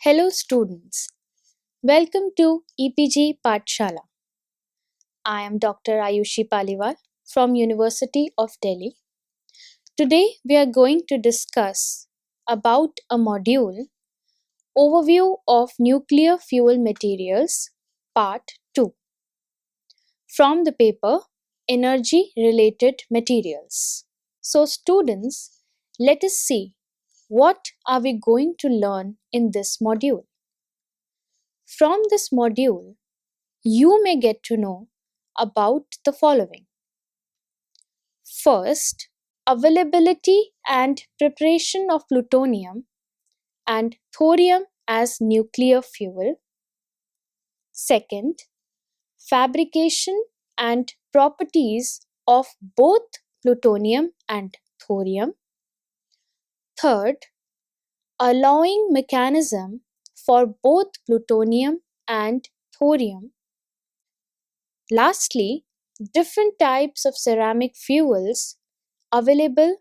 Hello students, welcome to EPG Pathshala. I am Dr. Ayushi Paliwal from University of Delhi. Today we are going to discuss about a module Overview of Nuclear Fuel Materials Part 2 from the paper Energy Related Materials. So students, let us see what are we going to learn in this module. From this module, you may get to know about the following. First, availability and preparation of plutonium and thorium as nuclear fuel. Second, fabrication and properties of both plutonium and thorium. Third, allowing mechanism for both plutonium and thorium. Lastly, different types of ceramic fuels available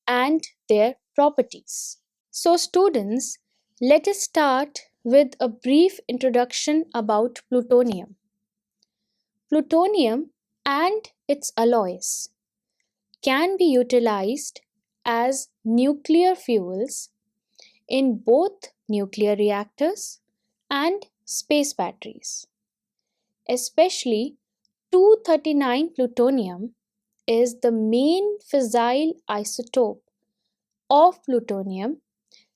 and their properties. So students, let us start with a brief introduction about plutonium. Plutonium and its alloys can be utilized as nuclear fuels in both nuclear reactors and space batteries. Especially 239 plutonium is the main fissile isotope of plutonium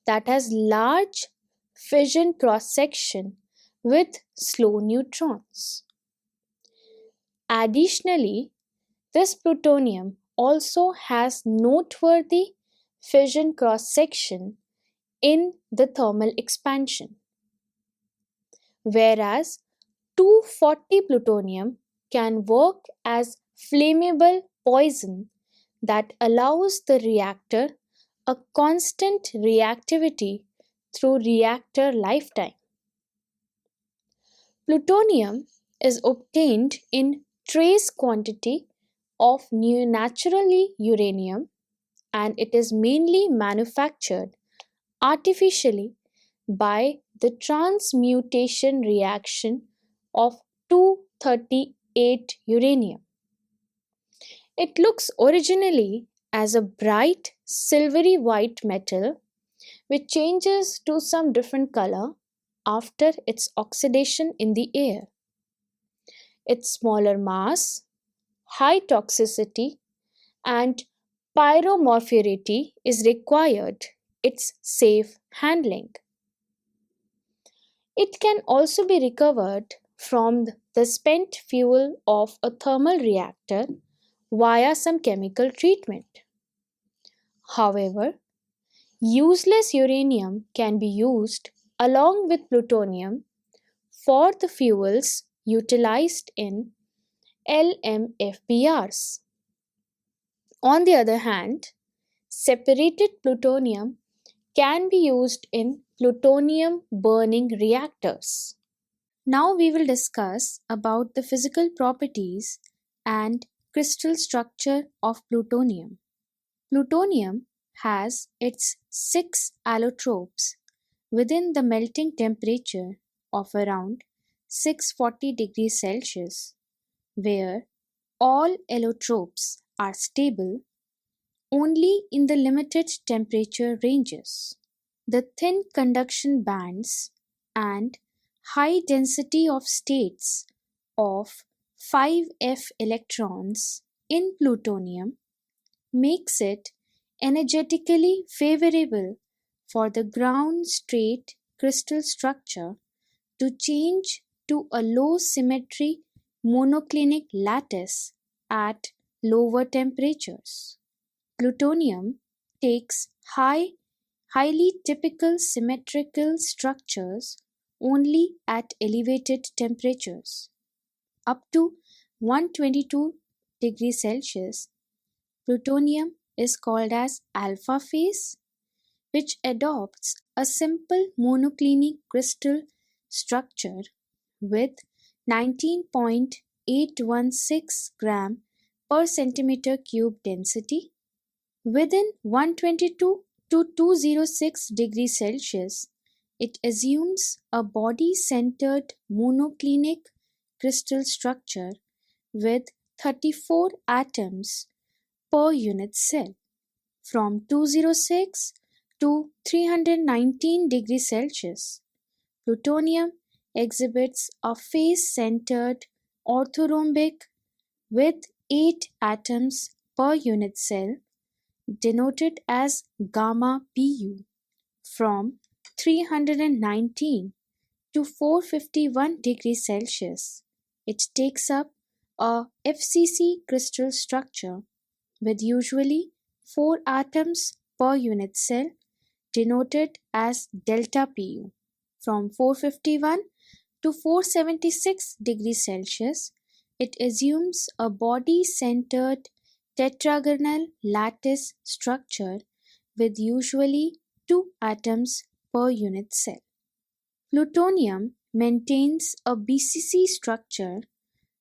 that has large fission cross-section with slow neutrons. Additionally, this plutonium also has noteworthy fission cross-section in the thermal expansion, whereas 240 plutonium can work as flammable poison that allows the reactor a constant reactivity through reactor lifetime. Plutonium is obtained in trace quantity of naturally uranium, and it is mainly manufactured artificially by the transmutation reaction of 238 uranium. It looks originally as a bright silvery white metal which changes to some different color after its oxidation in the air. Its smaller mass, high toxicity, and pyromorphicity is required. Its safe handling. It can also be recovered from the spent fuel of a thermal reactor via some chemical treatment. However, useless uranium can be used along with plutonium for the fuels utilized in LMFBRs. On the other hand, separated plutonium can be used in plutonium burning reactors. Now we will discuss about the physical properties and crystal structure of plutonium. Plutonium has its 6 allotropes within the melting temperature of around 640 degrees Celsius, where all allotropes are stable only in the limited temperature ranges. The thin conduction bands and high density of states of 5f electrons in plutonium makes it energetically favorable for the ground state crystal structure to change to a low symmetry monoclinic lattice at lower temperatures. Plutonium takes highly typical symmetrical structures only at elevated temperatures. Up to 122 degrees Celsius, plutonium is called as alpha phase, which adopts a simple monoclinic crystal structure with 19.816 gram per centimeter cube density. Within 122 to 206 degrees Celsius, It assumes a body-centered monoclinic crystal structure with 34 atoms per unit cell. From 206 to 319 degrees Celsius, plutonium exhibits a face-centered orthorhombic with 8 atoms per unit cell, denoted as gamma Pu. From 319 to 451 degrees Celsius, it takes up a FCC crystal structure with usually 4 atoms per unit cell, denoted as delta Pu. From 451 to 476 degrees Celsius, it assumes a body-centered tetragonal lattice structure with usually 2 atoms per unit cell. Plutonium maintains a BCC structure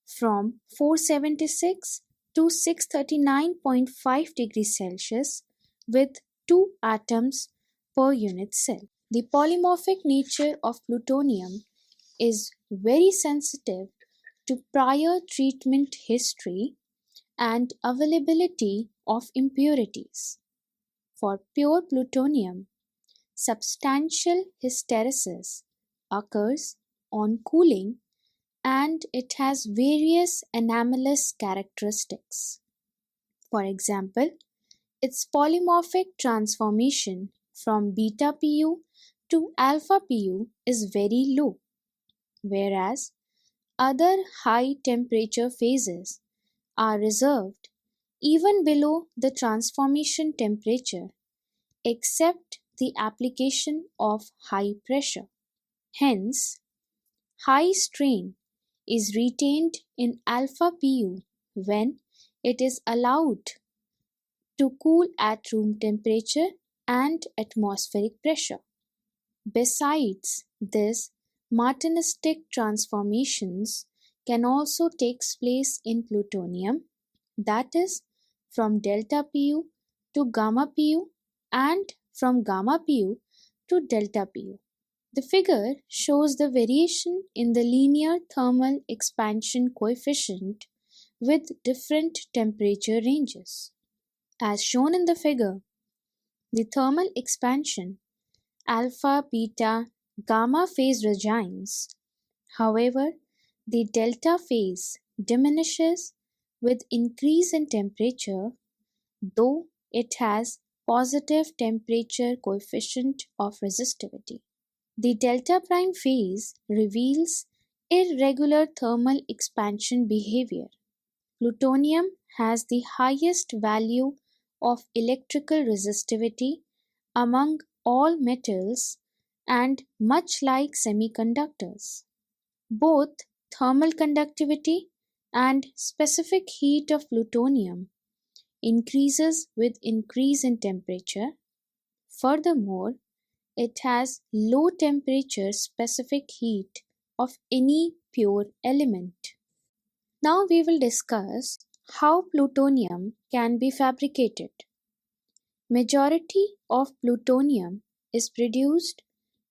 from 476 to 639.5 degrees Celsius with 2 atoms per unit cell. The polymorphic nature of plutonium is very sensitive to prior treatment history and availability of impurities. For pure plutonium, substantial hysteresis occurs on cooling and it has various anomalous characteristics. For example, its polymorphic transformation from beta Pu to alpha Pu is very low, whereas other high temperature phases are reserved even below the transformation temperature, except the application of high pressure. Hence, high strain is retained in alpha Pu when it is allowed to cool at room temperature and atmospheric pressure. Besides this, Martinistic transformations can also take place in plutonium, that is, from delta Pu to gamma Pu and from gamma Pu to delta Pu. The figure shows the variation in the linear thermal expansion coefficient with different temperature ranges. As shown in the figure, the thermal expansion alpha, beta, gamma phase regimes. However, the delta phase diminishes with increase in temperature, though it has positive temperature coefficient of resistivity. The delta prime phase reveals irregular thermal expansion behavior. Plutonium has the highest value of electrical resistivity among all metals and much like semiconductors. Both thermal conductivity and specific heat of plutonium increases with increase in temperature. Furthermore, it has low temperature specific heat of any pure element. Now we will discuss how plutonium can be fabricated. Majority of plutonium is produced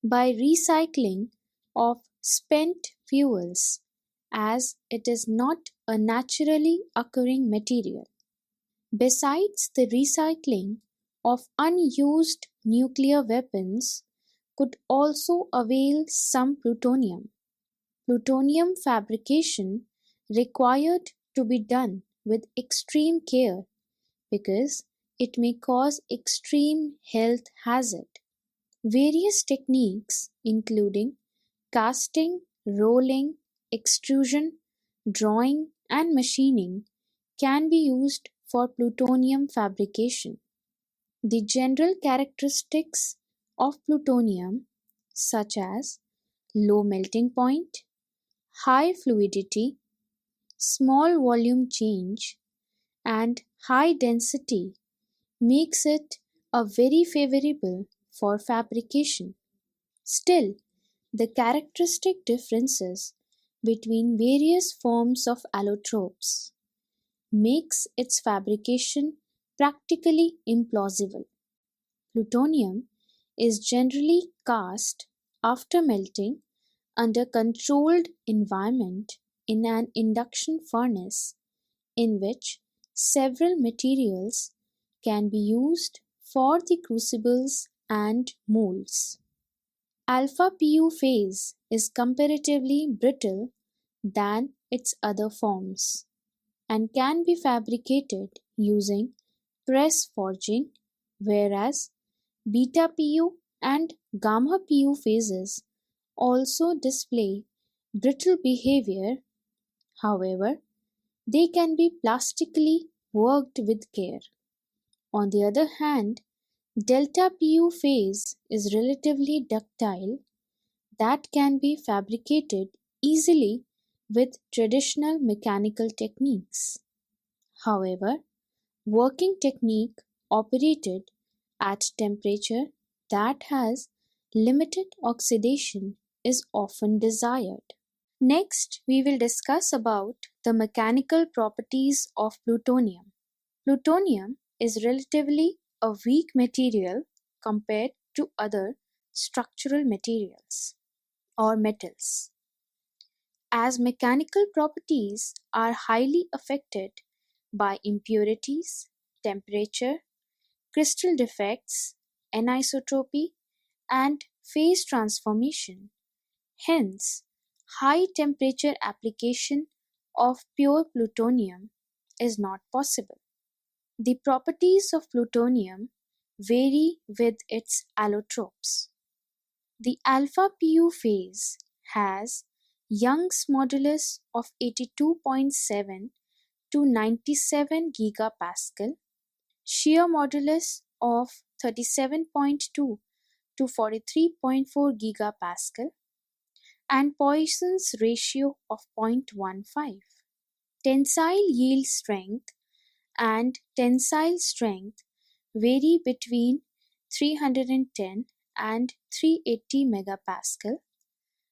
by recycling of spent fuels, as it is not a naturally occurring material. Besides, the recycling of unused nuclear weapons could also avail some plutonium. Plutonium fabrication required to be done with extreme care because it may cause extreme health hazard. Various techniques including casting, rolling, extrusion, drawing and machining can be used for plutonium fabrication. The general characteristics of plutonium, such as low melting point, high fluidity, small volume change, and high density, makes it a very favorable for fabrication. Still, the characteristic differences between various forms of allotropes makes its fabrication practically implausible. Plutonium is generally cast after melting under controlled environment in an induction furnace in which several materials can be used for the crucibles and molds. Alpha Pu phase is comparatively brittle than its other forms and can be fabricated using press forging, whereas beta Pu and gamma Pu phases also display brittle behavior. However, they can be plastically worked with care. On the other hand, delta Pu phase is relatively ductile that can be fabricated easily with traditional mechanical techniques. However, working technique operated at temperature that has limited oxidation is often desired. Next, we will discuss about the mechanical properties of plutonium. Plutonium is relatively a weak material compared to other structural materials or metals, as mechanical properties are highly affected by impurities, temperature, crystal defects, anisotropy, and phase transformation. Hence, high temperature application of pure plutonium is not possible. The properties of plutonium vary with its allotropes. The alpha Pu phase has Young's modulus of 82.7 to 97 gigapascal, shear modulus of 37.2 to 43.4 gigapascal, and Poisson's ratio of 0.15. Tensile yield strength and tensile strength vary between 310 and 380 megapascal,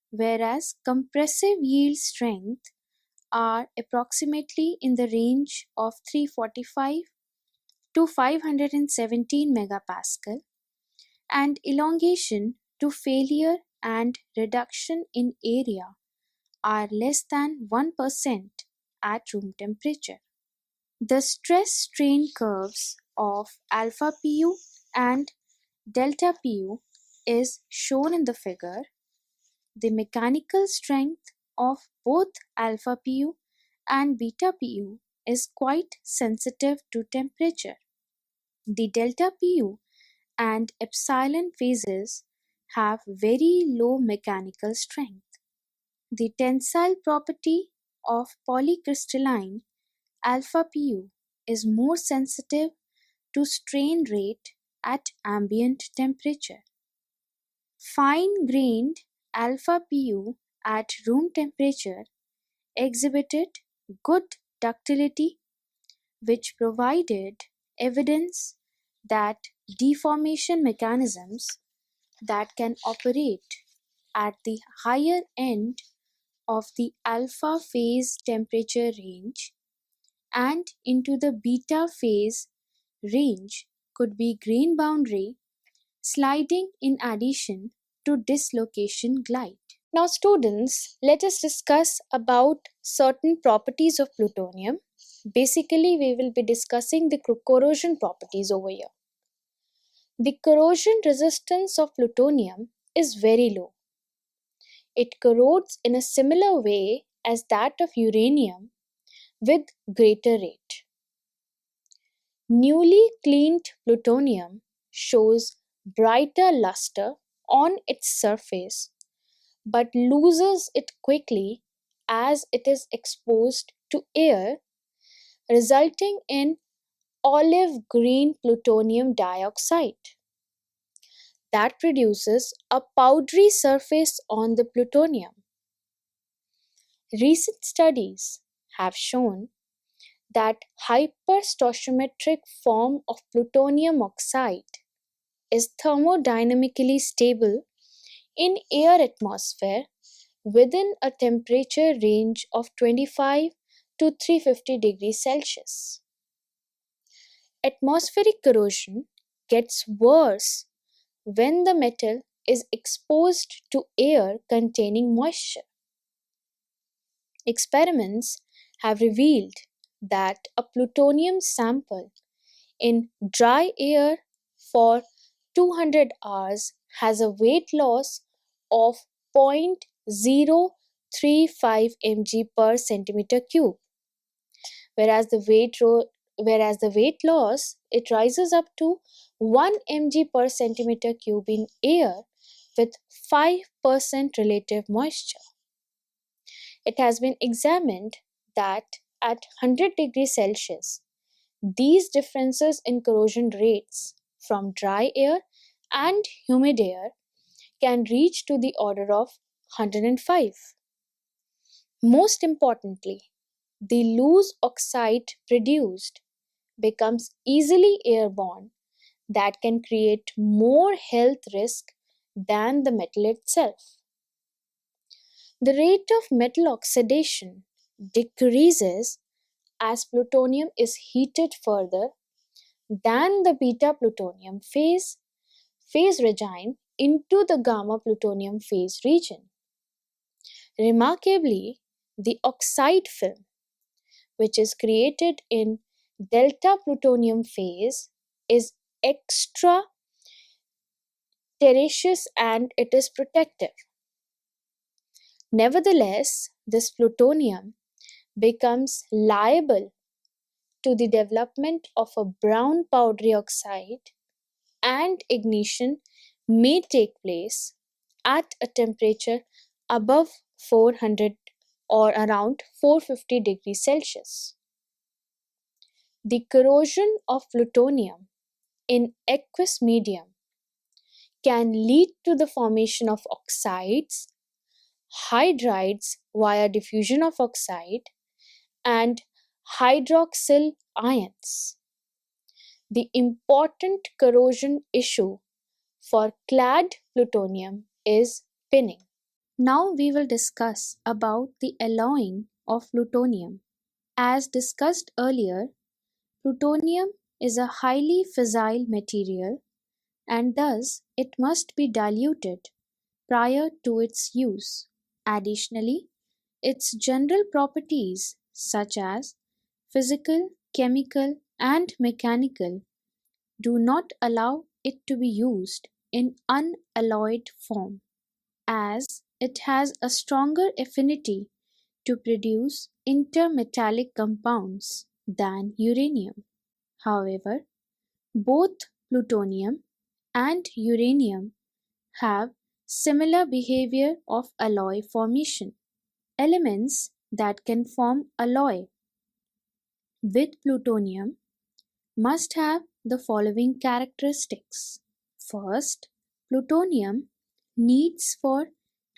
whereas compressive yield strength are approximately in the range of 345 to 517 megapascal, and elongation to failure and reduction in area are less than 1% at room temperature. The stress strain curves of alpha Pu and delta Pu is shown in the figure. The mechanical strength of both alpha Pu and beta Pu is quite sensitive to temperature. The delta Pu and epsilon phases have very low mechanical strength. The tensile property of polycrystalline alpha Pu is more sensitive to strain rate at ambient temperature. Fine-grained alpha Pu at room temperature exhibited good ductility, which provided evidence that deformation mechanisms that can operate at the higher end of the alpha phase temperature range and into the beta phase range could be grain boundary sliding in addition to dislocation glide. Now students, let us discuss about certain properties of plutonium. Basically, we will be discussing the corrosion properties over here. The corrosion resistance of plutonium is very low. It corrodes in a similar way as that of uranium with greater rate. Newly cleaned plutonium shows brighter luster on its surface but loses it quickly as it is exposed to air, resulting in olive green plutonium dioxide that produces a powdery surface on the plutonium. Recent studies have shown that hyperstoichiometric form of plutonium oxide is thermodynamically stable in air atmosphere within a temperature range of 25 to 350 degrees Celsius. Atmospheric corrosion gets worse when the metal is exposed to air containing moisture. Experiments have revealed that a plutonium sample in dry air for 200 hours has a weight loss of 0.035 mg per centimeter cube, whereas the weight loss it rises up to 1 mg per centimeter cube in air with 5% relative moisture. It has been examined that at 100 degrees Celsius, these differences in corrosion rates from dry air and humid air can reach to the order of 105. Most importantly, the loose oxide produced becomes easily airborne that can create more health risk than the metal itself. The rate of metal oxidation decreases as plutonium is heated further than the beta plutonium phase region into the gamma plutonium phase region. Remarkably, the oxide film, which is created in delta plutonium phase, is extra tertiary and it is protective. Nevertheless, this plutonium becomes liable to the development of a brown powdery oxide, and ignition may take place at a temperature above 400 or around 450 degrees Celsius. The corrosion of plutonium in aqueous medium can lead to the formation of oxides, hydrides via diffusion of oxide, and hydroxyl ions. The important corrosion issue for clad plutonium is pinning. Now we will discuss about the alloying of plutonium. As discussed earlier, plutonium is a highly fissile material and thus it must be diluted prior to its use. Additionally, its general properties such as physical, chemical, and mechanical do not allow it to be used in unalloyed form, as it has a stronger affinity to produce intermetallic compounds than uranium. However, both plutonium and uranium have similar behavior of alloy formation. Elements that can form alloy with plutonium must have the following characteristics. First, plutonium needs for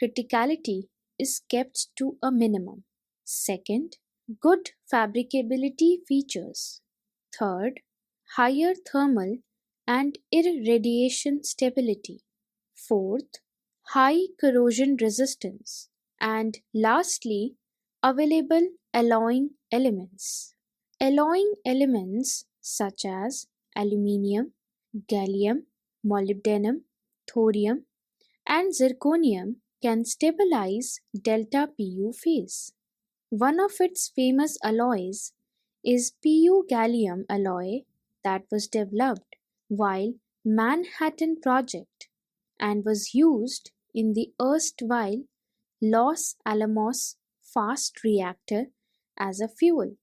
criticality is kept to a minimum. Second, good fabricability features. Third, higher thermal and irradiation stability. Fourth, high corrosion resistance. And lastly, available alloying elements. Alloying elements such as aluminium, gallium, molybdenum, thorium, and zirconium can stabilize delta Pu phase. One of its famous alloys is Pu gallium alloy that was developed while Manhattan Project and was used in the erstwhile Los Alamos fast reactor as a fuel.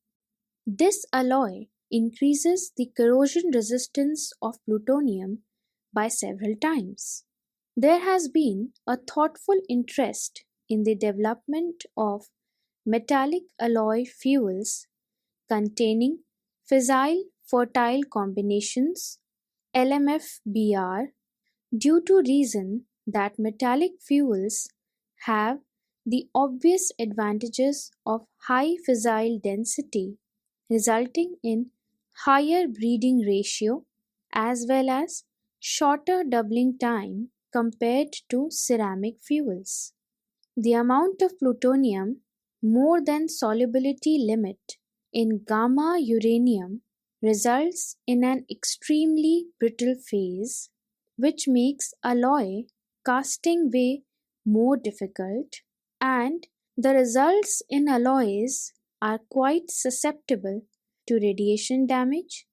This alloy increases the corrosion resistance of plutonium by several times. There has been a thoughtful interest in the development of metallic alloy fuels containing fissile fertile combinations LMFBr due to reason that metallic fuels have the obvious advantages of high fissile density resulting in higher breeding ratio as well as shorter doubling time compared to ceramic fuels. The amount of plutonium more than solubility limit in gamma uranium results in an extremely brittle phase which makes alloy casting way more difficult, and the results in alloys are quite susceptible to radiation damage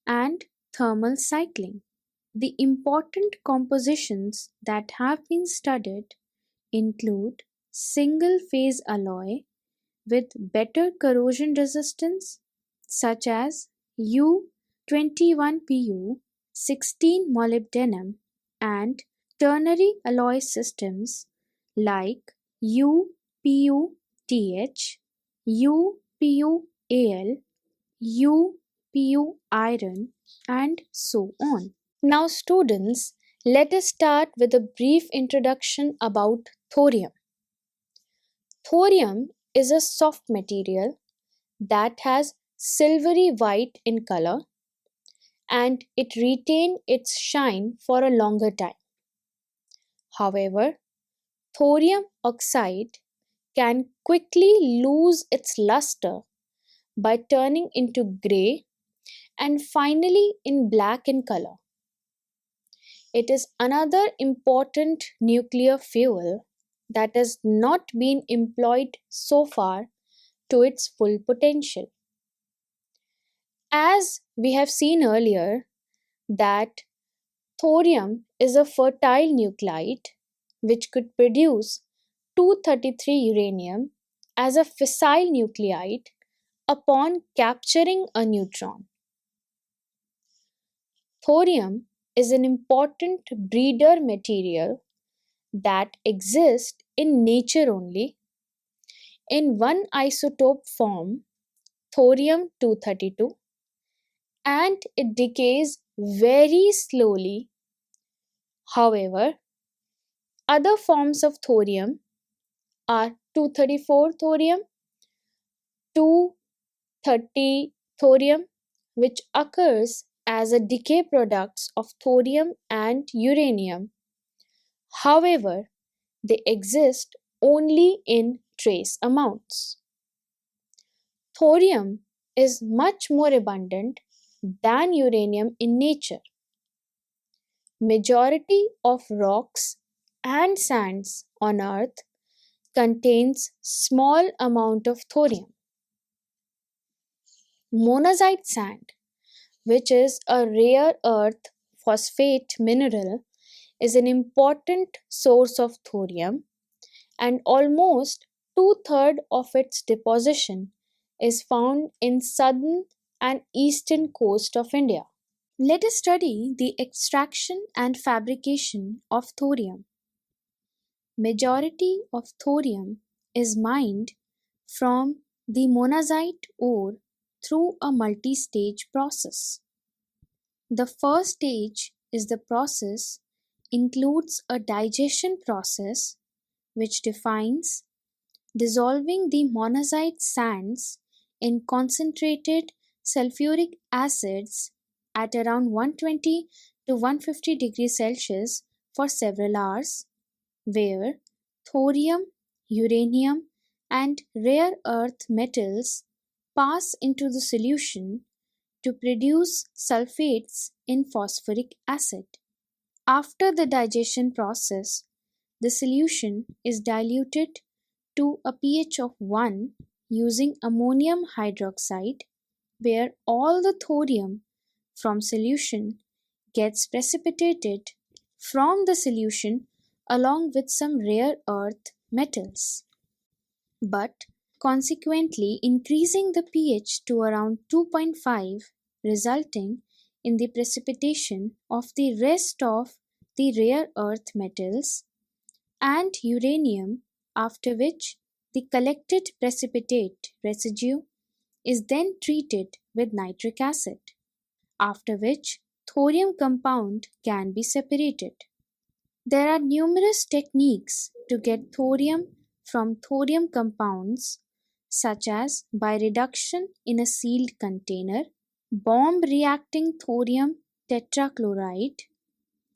and thermal cycling. The important compositions that have been studied include single phase alloy with better corrosion resistance such as U21Pu, 16 molybdenum, and ternary alloy systems like UPU-TH, UPU-Al, UPU-iron, and so on. Now students, let us start with a brief introduction about thorium. Thorium is a soft material that has silvery white in color and it retains its shine for a longer time. However, thorium oxide can quickly lose its luster by turning into grey and finally in black in color. It is another important nuclear fuel that has not been employed so far to its full potential. As we have seen earlier, that thorium is a fertile nuclide which could produce 233 uranium as a fissile nuclide upon capturing a neutron. Thorium is an important breeder material that exists in nature only in one isotope form, thorium 232, and it decays very slowly. However, other forms of thorium are 234 thorium, 230 thorium, which occurs as a decay products of thorium and uranium. However, they exist only in trace amounts. Thorium is much more abundant than uranium in nature. Majority of rocks and sands on earth contains small amount of thorium. Monazite sand, which is a rare earth phosphate mineral, is an important source of thorium, and almost two-thirds of its deposition is found in southern and eastern coast of India. Let us study the extraction and fabrication of thorium. Majority of thorium is mined from the monazite ore through a multi-stage process. The first stage is the process includes a digestion process which defines dissolving the monazite sands in concentrated sulfuric acids at around 120 to 150 degrees Celsius for several hours, where thorium, uranium, and rare earth metals pass into the solution to produce sulfates in phosphoric acid. After the digestion process, the solution is diluted to a pH of 1 using ammonium hydroxide, where all the thorium from solution gets precipitated from the solution along with some rare earth metals, but consequently increasing the pH to around 2.5, resulting in the precipitation of the rest of the rare earth metals and uranium, after which the collected precipitate residue is then treated with nitric acid, after which thorium compound can be separated. There are numerous techniques to get thorium from thorium compounds, such as by reduction in a sealed container, bomb reacting thorium tetrachloride,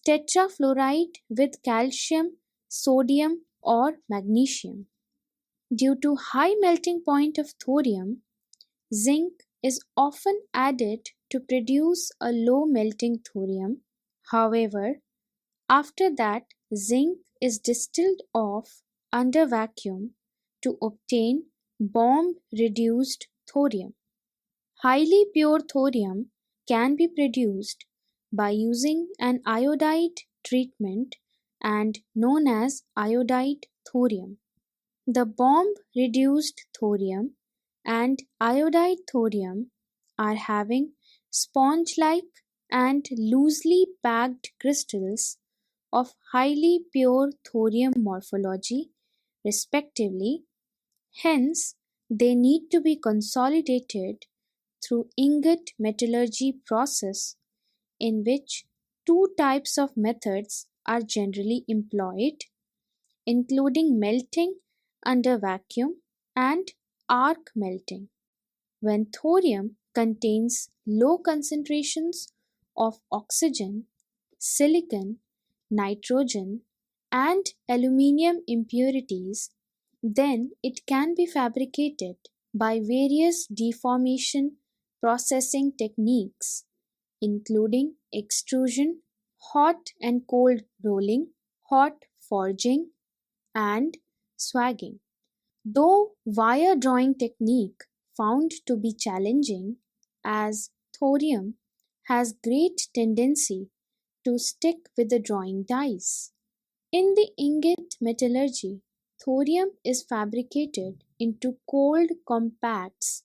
tetrafluoride with calcium, sodium, or magnesium. Due to high melting point of thorium, zinc is often added to produce a low melting thorium. However, after that, zinc is distilled off under vacuum to obtain bomb-reduced thorium. Highly pure thorium can be produced by using an iodide treatment and known as iodide thorium. The bomb-reduced thorium and iodide thorium are having sponge-like and loosely packed crystals of highly pure thorium morphology, respectively. Hence, they need to be consolidated through ingot metallurgy process, in which two types of methods are generally employed, including melting under vacuum and arc melting. When thorium contains low concentrations of oxygen, silicon, nitrogen, and aluminium impurities, then it can be fabricated by various deformation processing techniques, including extrusion, hot and cold rolling, hot forging, and swagging. Though wire drawing technique found to be challenging, as thorium has great tendency to stick with the drawing dies. In the ingot metallurgy, thorium is fabricated into cold compacts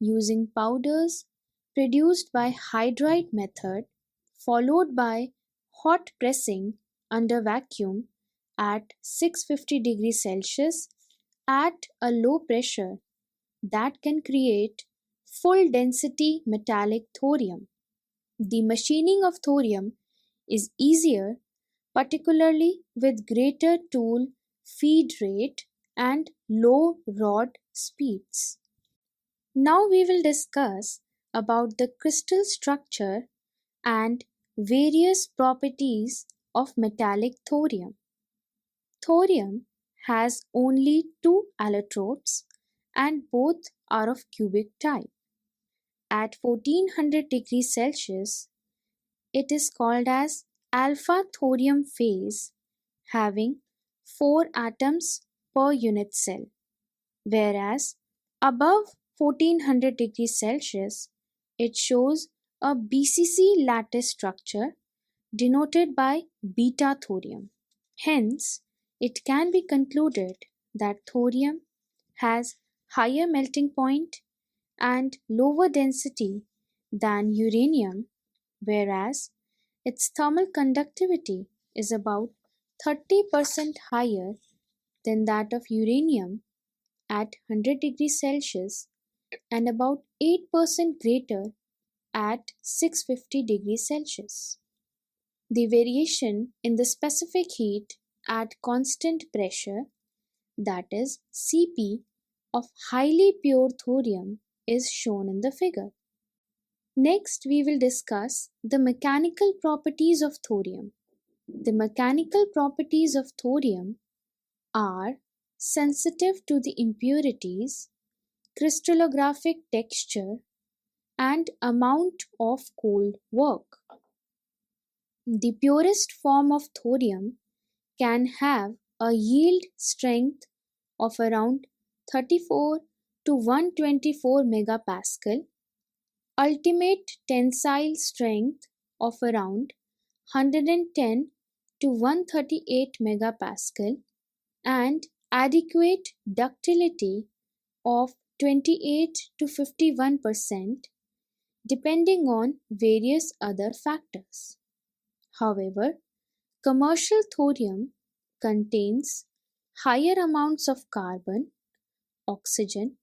using powders produced by hydride method, followed by hot pressing under vacuum at 650 degrees Celsius at a low pressure that can create full density metallic thorium. The machining of thorium is easier, particularly with greater tool feed rate and low rod speeds. Now we will discuss about the crystal structure and various properties of metallic thorium. Thorium has only two allotropes and both are of cubic type. At 1400 degrees Celsius, it is called as alpha thorium phase, having 4 atoms per unit cell, whereas above 1400 degrees Celsius, it shows a BCC lattice structure denoted by beta thorium. Hence, it can be concluded that thorium has higher melting point and lower density than uranium, whereas its thermal conductivity is about 30% higher than that of uranium at 100 degrees Celsius and about 8% greater at 650 degrees Celsius. The variation in the specific heat at constant pressure, that is Cp, of highly pure thorium is shown in the figure. Next, we will discuss the mechanical properties of thorium. The mechanical properties of thorium are sensitive to the impurities, crystallographic texture, and amount of cold work. The purest form of thorium can have a yield strength of around 34 to 124 megapascal, ultimate tensile strength of around 110 to 138 megapascal, and adequate ductility of 28 to 51% depending on various other factors. However, commercial thorium contains higher amounts of carbon, oxygen,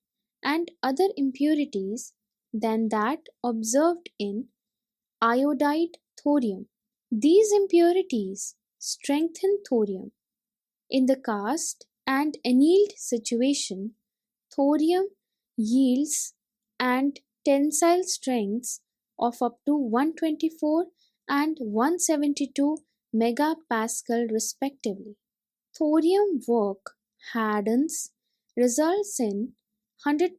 and other impurities than that observed in iodide thorium. These impurities strengthen thorium. In the cast and annealed situation, thorium yields and tensile strengths of up to 124 and 172 megapascal respectively. Thorium work hardens results in 100%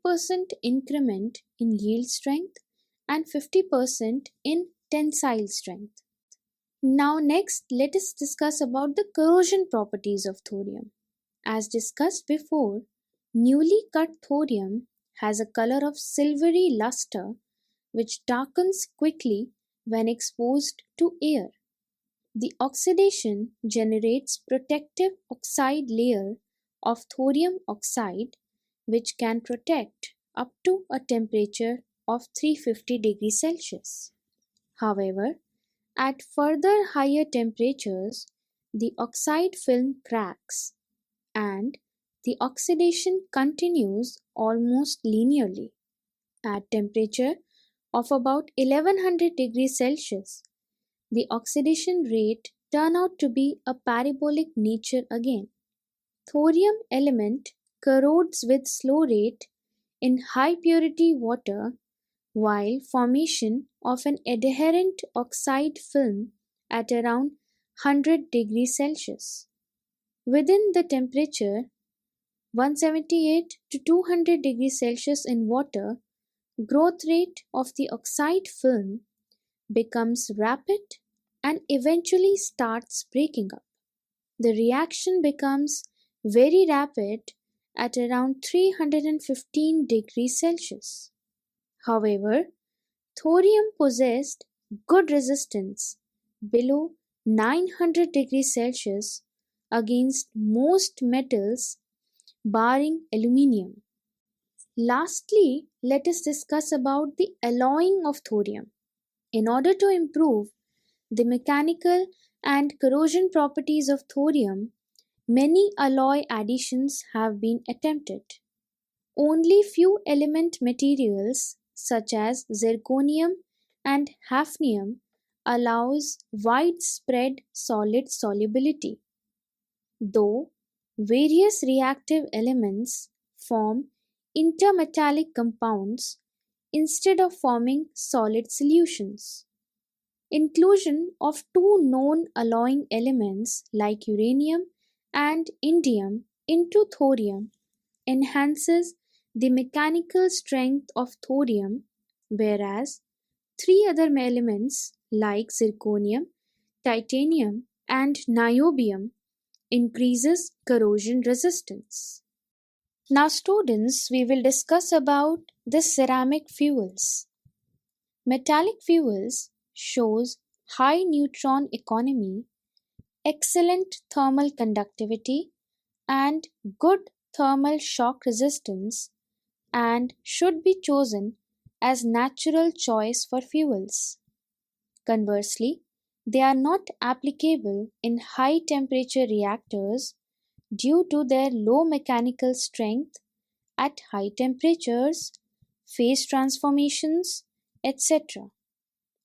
increment in yield strength and 50% in tensile strength. Now next let us discuss about the corrosion properties of thorium. As discussed before, newly cut thorium has a color of silvery luster which darkens quickly when exposed to air. The oxidation generates protective oxide layer of thorium oxide which can protect up to a temperature of 350 degrees Celsius. However, at further higher temperatures, the oxide film cracks and the oxidation continues almost linearly. At temperature of about 1100 degrees Celsius, the oxidation rate turn out to be a parabolic nature again. Thorium element corrodes with slow rate in high purity water while formation of an adherent oxide film at around 100 degrees Celsius. Within the temperature 178 to 200 degrees Celsius in water, growth rate of the oxide film becomes rapid and eventually starts breaking up. The reaction becomes very rapid at around 315 degrees Celsius. However, thorium possessed good resistance below 900 degrees Celsius against most metals barring aluminium. Lastly, let us discuss about the alloying of thorium. In order to improve the mechanical and corrosion properties of thorium, many alloy additions have been attempted. Only few element materials such as zirconium and hafnium allows widespread solid solubility, though various reactive elements form intermetallic compounds instead of forming solid solutions. Inclusion of two known alloying elements like uranium and indium into thorium enhances the mechanical strength of thorium, whereas three other elements like zirconium, titanium, and niobium increases corrosion resistance. Now students, we will discuss about the ceramic fuels. Metallic fuels shows high neutron economy, excellent thermal conductivity, and good thermal shock resistance and should be chosen as natural choice for fuels. Conversely, they are not applicable in high temperature reactors due to their low mechanical strength at high temperatures, phase transformations, etc.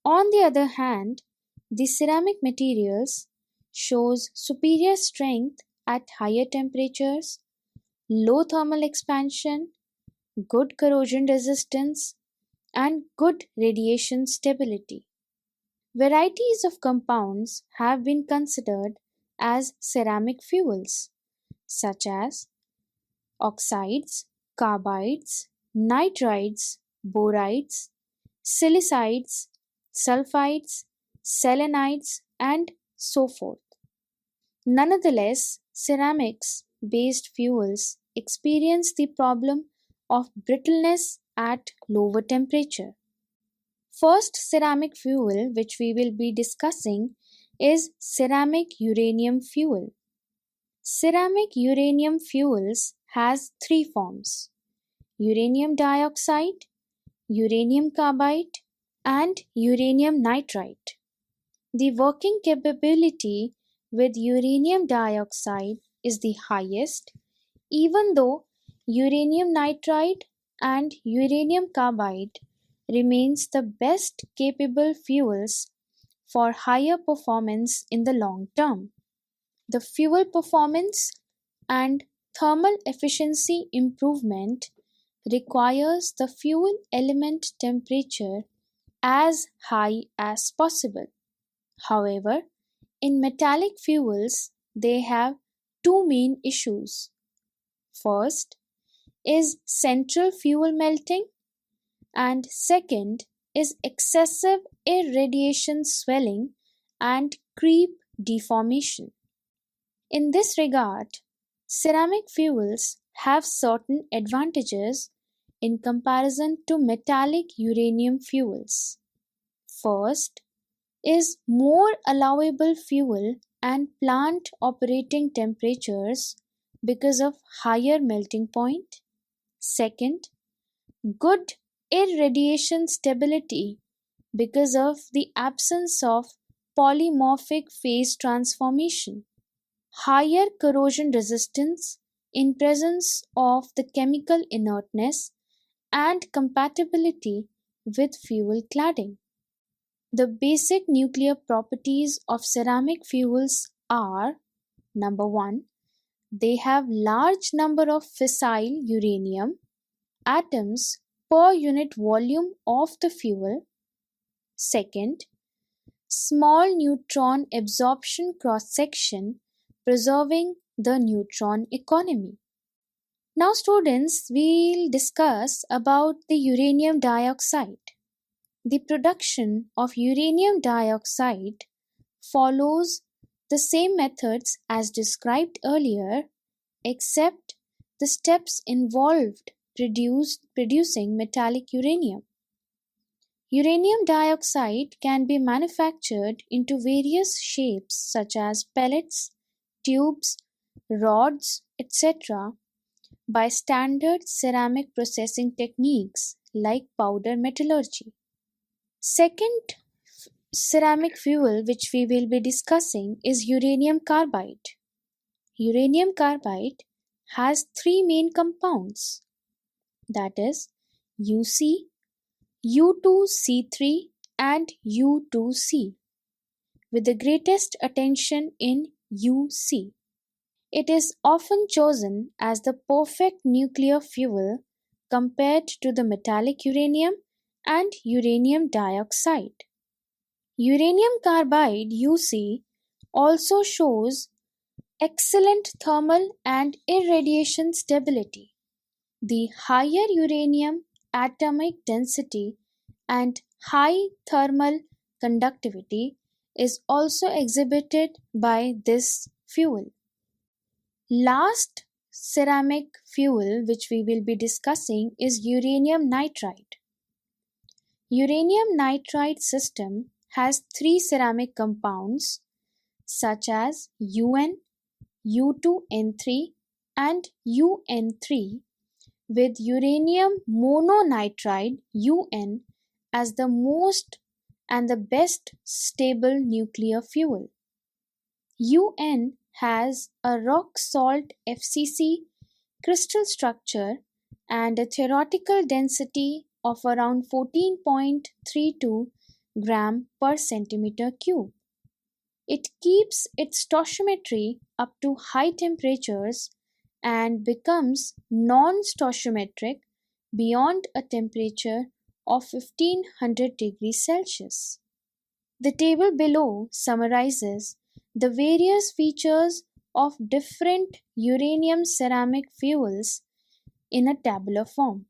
On the other hand, the ceramic materials shows superior strength at higher temperatures, low thermal expansion, good corrosion resistance, and good radiation stability. Varieties of compounds have been considered as ceramic fuels, such as oxides, carbides, nitrides, borides, silicides, sulfides, selenides, and so forth. Nonetheless, ceramics based fuels experience the problem of brittleness at lower temperature. First ceramic fuel which we will be discussing is ceramic uranium fuel. Ceramic uranium fuels has three forms: uranium dioxide, uranium carbide, and uranium nitride. The working capability with uranium dioxide is the highest, even though uranium nitride and uranium carbide remains the best capable fuels for higher performance in the long term. The fuel performance and thermal efficiency improvement requires the fuel element temperature as high as possible. However, in metallic fuels, they have two main issues. First is central fuel melting, and second is excessive irradiation swelling and creep deformation. In this regard, ceramic fuels have certain advantages in comparison to metallic uranium fuels. First is more allowable fuel and plant operating temperatures because of higher melting point. Second, good irradiation stability because of the absence of polymorphic phase transformation. Higher corrosion resistance in presence of the chemical inertness and compatibility with fuel cladding. The basic nuclear properties of ceramic fuels are: number 1, they have large number of fissile uranium atoms per unit volume of the fuel. Second, small neutron absorption cross section preserving the neutron economy. Now students, we'll discuss about the uranium dioxide. The production of uranium dioxide follows the same methods as described earlier, except the steps involved producing metallic uranium. Uranium dioxide can be manufactured into various shapes such as pellets, tubes, rods, etc. by standard ceramic processing techniques like powder metallurgy. Second ceramic fuel which we will be discussing is uranium carbide. Uranium carbide has three main compounds, that is UC, U2C3 and U2C, with the greatest attention in UC. It is often chosen as the perfect nuclear fuel compared to the metallic uranium and uranium dioxide. Uranium carbide UC also shows excellent thermal and irradiation stability. The higher uranium atomic density and high thermal conductivity is also exhibited by this fuel. Last ceramic fuel which we will be discussing is uranium nitride. Uranium nitride system has three ceramic compounds such as UN, U2N3 and UN3, with uranium mononitride UN as the most and the best stable nuclear fuel. UN has a rock salt FCC crystal structure and a theoretical density of around 14.32 gram per centimeter cube. It keeps its stoichiometry up to high temperatures and becomes non-stoichiometric beyond a temperature of 1500 degrees Celsius. The table below summarizes the various features of different uranium ceramic fuels in a tabular form.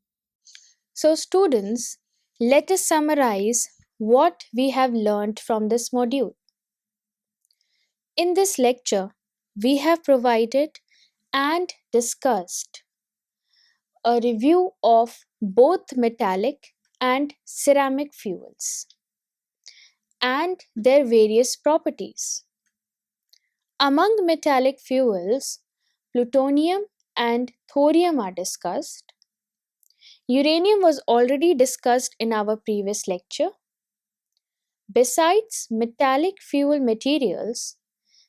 So students, let us summarize what we have learned from this module. In this lecture, we have provided and discussed a review of both metallic and ceramic fuels and their various properties. Among metallic fuels, plutonium and thorium are discussed. Uranium was already discussed in our previous lecture. Besides metallic fuel materials,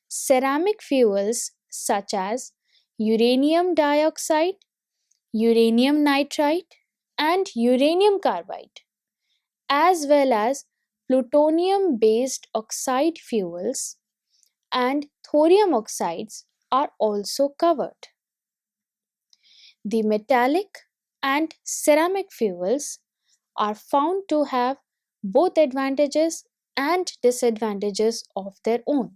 ceramic fuels such as uranium dioxide, uranium nitride, and uranium carbide, as well as plutonium based oxide fuels and thorium oxides are also covered. The metallic and ceramic fuels are found to have both advantages and disadvantages of their own.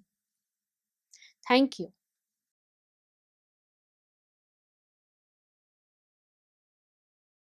Thank you.